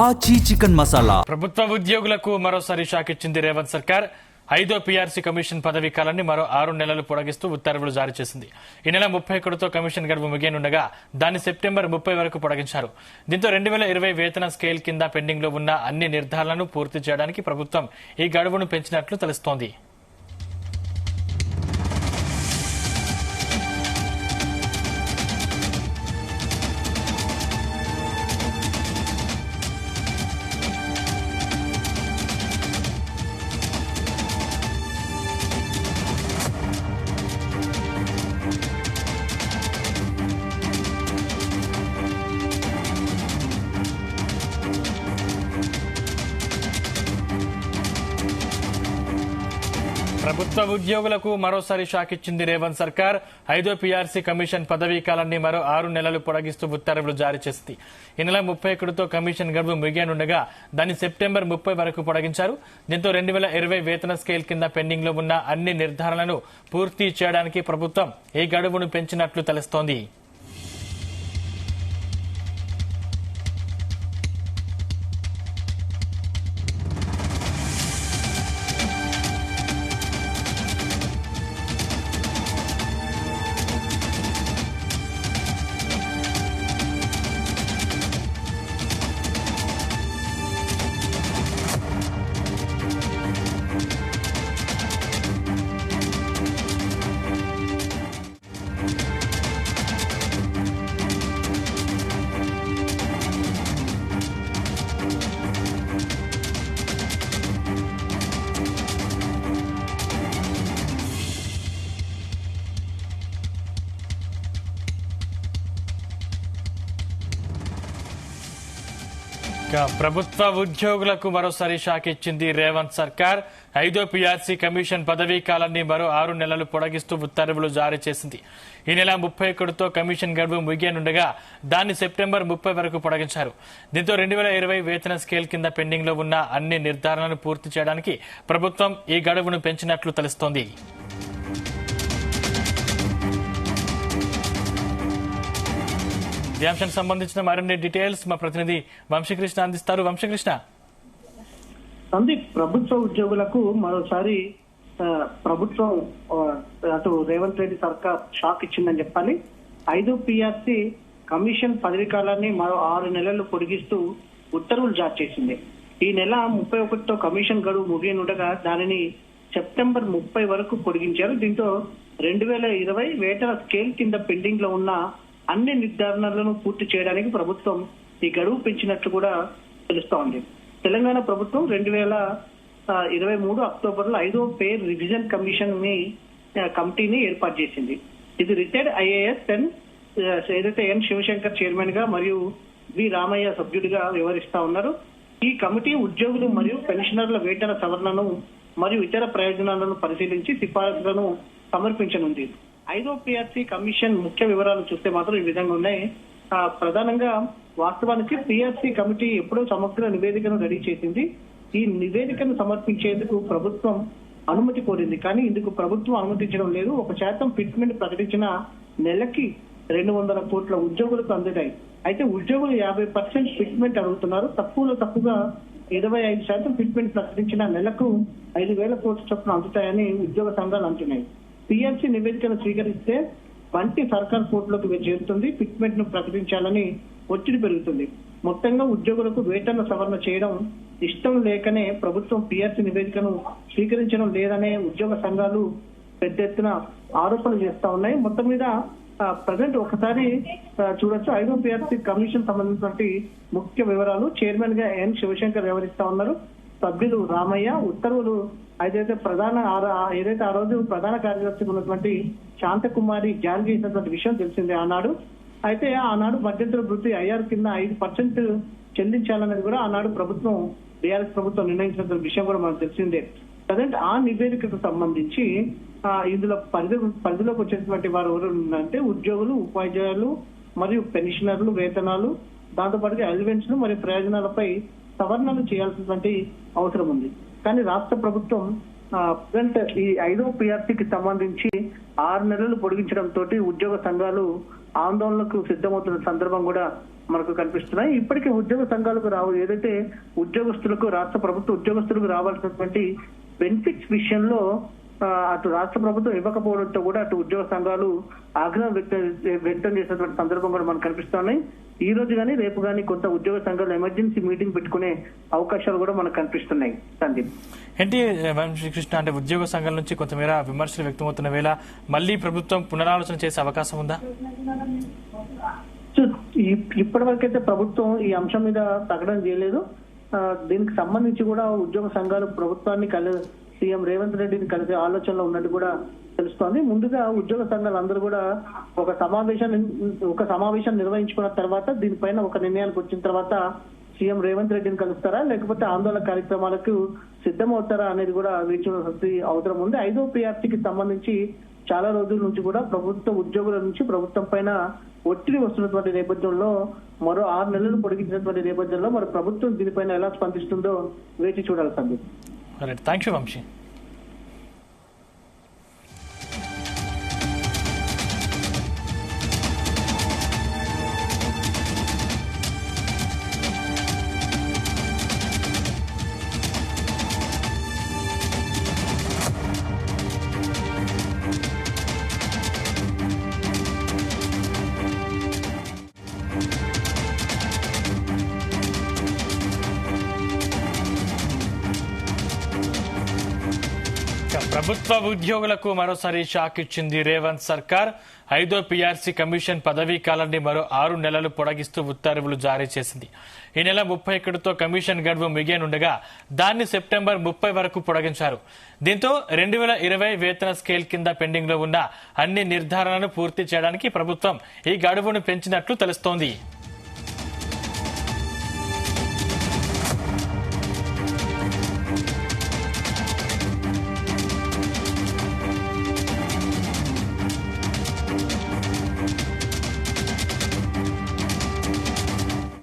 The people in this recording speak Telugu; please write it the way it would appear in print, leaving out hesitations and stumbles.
ఆచి చికెన్ మసాలా. ప్రభుత్వ ఉద్యోగులకు మరోసారి షాక్ ఇచ్చింది రేవంత్ సర్కార్. 5వ పీఆర్సీ కమిషన్ పదవీ కాలాన్ని మరో 6 నెలలు పొడిగిస్తూ ఉత్తర్వులు జారీ చేసింది. ఈ నెల 31తో కమిషన్ గడువు ముగియనుండగా దాన్ని సెప్టెంబర్ 30 వరకు పొడిగించారు. దీంతో 2020 వేతన స్కేల్ కింద పెండింగ్ లో ఉన్న అన్ని నిర్ధారణలను పూర్తి చేయడానికి ప్రభుత్వం ఈ గడువును పెంచినట్లు తెలుస్తోంది. ప్రభుత్వ ఉద్యోగులకు మరోసారి షాక్ ఇచ్చింది రేవంత్ సర్కార్. 5వ పీఆర్సీ కమిషన్ పదవీ కాలాన్ని మరో 6 నెలలు పొడిగిస్తూ ఉత్తర్వులు జారీ చేసింది. ఈ నెల 31తో కమిషన్ గడువు ముగియనుండగా దాన్ని సెప్టెంబర్ 30 వరకు పొడిగించారు. దీంతో 2020 వేతన స్కేల్ కింద పెండింగ్ లో ఉన్న అన్ని నిర్ధారణలను పూర్తి చేయడానికి ప్రభుత్వం ఈ గడువును పెంచినట్లు తెలుస్తోంది. ప్రభుత్వ ఉద్యోగులకు మరోసారి షాక్ ఇచ్చింది రేవంత్ సర్కార్. 5వ పీఆర్సీ కమిషన్ పదవీ కాలాన్ని మరో 6 నెలలు పొడిగిస్తూ ఉత్తర్వులు జారీ చేసింది. ఈ నెల 31తో కమిషన్ గడువు ముగియనుండగా దాన్ని సెప్టెంబర్ 30 వరకు పొడిగించారు. దీంతో 2020 వేతన స్కేల్ కింద పెండింగ్ లో ఉన్న అన్ని నిర్ధారణలను పూర్తి చేయడానికి ప్రభుత్వం ఈ గడువును పెంచినట్లు తెలుస్తోంది. ఈ అంశానికి సంబంధించిన మరిన్ని డీటెయిల్స్ మా ప్రతినిధి వంశీకృష్ణ అందిస్తారు. వంశీకృష్ణ, సందీప్, ప్రభుత్వ ఉద్యోగులకు మరోసారి ప్రభుత్వం అటు రేవంత్ రెడ్డి సర్కార్ షాక్ ఇచ్చిందని చెప్పాలి. 5వ పీఆర్సీ కమిషన్ పదవీ కాలాన్ని మరో 6 నెలలు పొడిగిస్తూ ఉత్తర్వులు జారీ చేసింది. ఈ నెల 31తో కమిషన్ గడువు ముగియనుండగా దానిని సెప్టెంబర్ 30 వరకు పొడిగించారు. దీంతో 2020 వేతన స్కేల్ కింద పెండింగ్ లో ఉన్న అన్ని నిర్ధారణలను పూర్తి చేయడానికి ప్రభుత్వం ఈ గడువు పెంచినట్లు కూడా తెలుస్తోంది. తెలంగాణ ప్రభుత్వం 2023 అక్టోబర్లో 5వ పే రివిజన్ కమిటీని ఏర్పాటు చేసింది. ఇది రిటైర్డ్ ఐఏఎస్ ఏదైతే ఎన్ శివశంకర్ చైర్మన్ గా మరియు వి రామయ్య సభ్యుడిగా వ్యవహరిస్తా ఉన్నారు. ఈ కమిటీ ఉద్యోగులు మరియు పెన్షనర్ల వేతన సవరణను మరియు ఇతర ప్రయోజనాలను పరిశీలించి సిఫారసులను సమర్పించనుంది. 5వ పీఆర్సీ కమిషన్ ముఖ్య వివరాలు చూస్తే మాత్రం ఈ విధంగా ఉన్నాయి. ప్రధానంగా వాస్తవానికి పీఆర్సీ కమిటీ ఎప్పుడో సమగ్ర నివేదికను రెడీ చేసింది. ఈ నివేదికను సమర్పించేందుకు ప్రభుత్వం అనుమతి కోరింది, కానీ ఇందుకు ప్రభుత్వం అనుమతించడం లేదు. 1% ఫిట్మెంట్ ప్రకటించిన నెలకి 200 కోట్ల ఉద్యోగులకు అందుతాయి. అయితే ఉద్యోగులు 50% ఫిట్మెంట్ అడుగుతున్నారు. తక్కువగా 25% ఫిట్మెంట్ ప్రకటించిన నెలకు 5,000 కోట్ల చొప్పున అందుతాయని ఉద్యోగ సంఘాలు అంటున్నాయి. పీఆర్సీ నివేదికను స్వీకరిస్తే వంటి సర్కార్ కోర్టులోకి చేరుతుంది. ఫిట్మెంట్ ను ప్రకటించాలని ఒత్తిడి పెరుగుతుంది. మొత్తంగా ఉద్యోగులకు వేతన సవరణ చేయడం ఇష్టం లేకనే ప్రభుత్వం పీఆర్సీ నివేదికను స్వీకరించడం లేదనే ఉద్యోగ సంఘాలు పెద్ద ఎత్తున ఆరోపణలు చేస్తా ఉన్నాయి. మొత్తం మీద ప్రజెంట్ ఒకసారి చూడొచ్చు. 5వ పీఆర్సీ కమిషన్ సంబంధించినటువంటి ముఖ్య వివరాలు. చైర్మన్ గా ఎన్ శివశంకర్ వ్యవహరిస్తా ఉన్నారు. సభ్యులు రామయ్య. ఉత్తర్వులు ఏదైతే ఆ రోజు ప్రధాన కార్యదర్శి ఉన్నటువంటి శాంతకుమారి జారీ చేసినటువంటి విషయం తెలిసిందే ఆనాడు. అయితే ఆనాడు మధ్యంతర వృత్తి ఐఆర్ కింద 5% చెల్లించాలనేది కూడా ఆనాడు ప్రభుత్వం బీఆర్ఎస్ ప్రభుత్వం నిర్ణయించినటువంటి విషయం కూడా మనకు తెలిసిందే. ప్రజెంట్ ఆ నివేదికకు సంబంధించి ఇందులో పరిధిలోకి వచ్చేటువంటి వారు ఎవరు అంటే ఉద్యోగులు, ఉపాధ్యాయులు మరియు పెన్షనర్లు వేతనాలు, దాంతోపాటుగా అలవెన్స్లు మరియు ప్రయోజనాలపై సవరణలు చేయాల్సినటువంటి అవసరం ఉంది. కానీ రాష్ట్ర ప్రభుత్వం ఈ 5వ పీఆర్సీకి సంబంధించి 6 నెలలు పొడిగించడంతో ఉద్యోగ సంఘాలు ఆందోళనకు సిద్ధమవుతున్న సందర్భం కూడా మనకు కనిపిస్తున్నాయి. ఇప్పటికే ఉద్యోగ సంఘాలకు ఏదైతే ఉద్యోగస్తులకు రాష్ట్ర ప్రభుత్వ ఉద్యోగస్తులకు రావాల్సినటువంటి బెనిఫిట్స్ విషయంలో అటు రాష్ట్ర ప్రభుత్వం ఇవ్వకపోవడంతో కూడా అటు ఉద్యోగ సంఘాలు ఆగ్రహం వ్యక్తం చేసినటువంటి సందర్భం కూడా మనకు కనిపిస్తున్నాయి. ఈ రోజు కానీ రేపు కానీ కొంత ఉద్యోగ సంఘాలు ఎమర్జెన్సీ మీటింగ్ పెట్టుకునే అవకాశాలు కూడా మనకు కనిపిస్తున్నాయి. సందీప్, ఏంటి వంశీకృష్ణ, అంటే ఉద్యోగ సంఘాల నుంచి కొంతమేర విమర్శలు వ్యక్తమవుతున్న వేళ మళ్ళీ ప్రభుత్వం పునరాలోచన చేసే అవకాశం ఉందా? ఇప్పటి వరకైతే ప్రభుత్వం ఈ అంశం మీద ప్రకటన చేయలేదు. దీనికి సంబంధించి కూడా ఉద్యోగ సంఘాలు ప్రభుత్వాన్ని సీఎం రేవంత్ రెడ్డిని కలిసే ఆలోచనలో ఉన్నట్టు కూడా తెలుస్తోంది. ముందుగా ఉద్యోగ సంఘాలు అందరూ కూడా ఒక సమావేశం నిర్వహించుకున్న తర్వాత దీనిపైన ఒక నిర్ణయానికి వచ్చిన తర్వాత సీఎం రేవంత్ రెడ్డిని కలుస్తారా లేకపోతే ఆందోళన కార్యక్రమాలకు సిద్ధమవుతారా అనేది కూడా వేచి అవసరం ఉంది. 5వ PRCకి సంబంధించి చాలా రోజుల నుంచి కూడా ప్రభుత్వ ఉద్యోగుల నుంచి ప్రభుత్వం పైన ఒత్తిడి వస్తున్నటువంటి నేపథ్యంలో మరో 6 నెలలు పొడిగించినటువంటి నేపథ్యంలో మరి ప్రభుత్వం దీనిపైన ఎలా స్పందిస్తుందో వేచి చూడాలి. Sandeep, thank you Vamsi. ప్రభుత్వ ఉద్యోగులకు మరోసారి షాక్ ఇచ్చింది రేవంత్ సర్కార్. 5వ PRC కమిషన్ పదవీ కాలాన్ని మరో 6 నెలలు పొడిగిస్తూ ఉత్తర్వులు జారీ చేసింది. ఈ నెల 31తో కమిషన్ గడువు ముగియనుండగా దాన్ని సెప్టెంబర్ 30 వరకు పొడిగించారు. దీంతో 2020 వేతన స్కేల్ కింద పెండింగ్ లో ఉన్న అన్ని నిర్ధారణలను పూర్తి చేయడానికి ప్రభుత్వం ఈ గడువును పెంచినట్లు తెలుస్తోంది.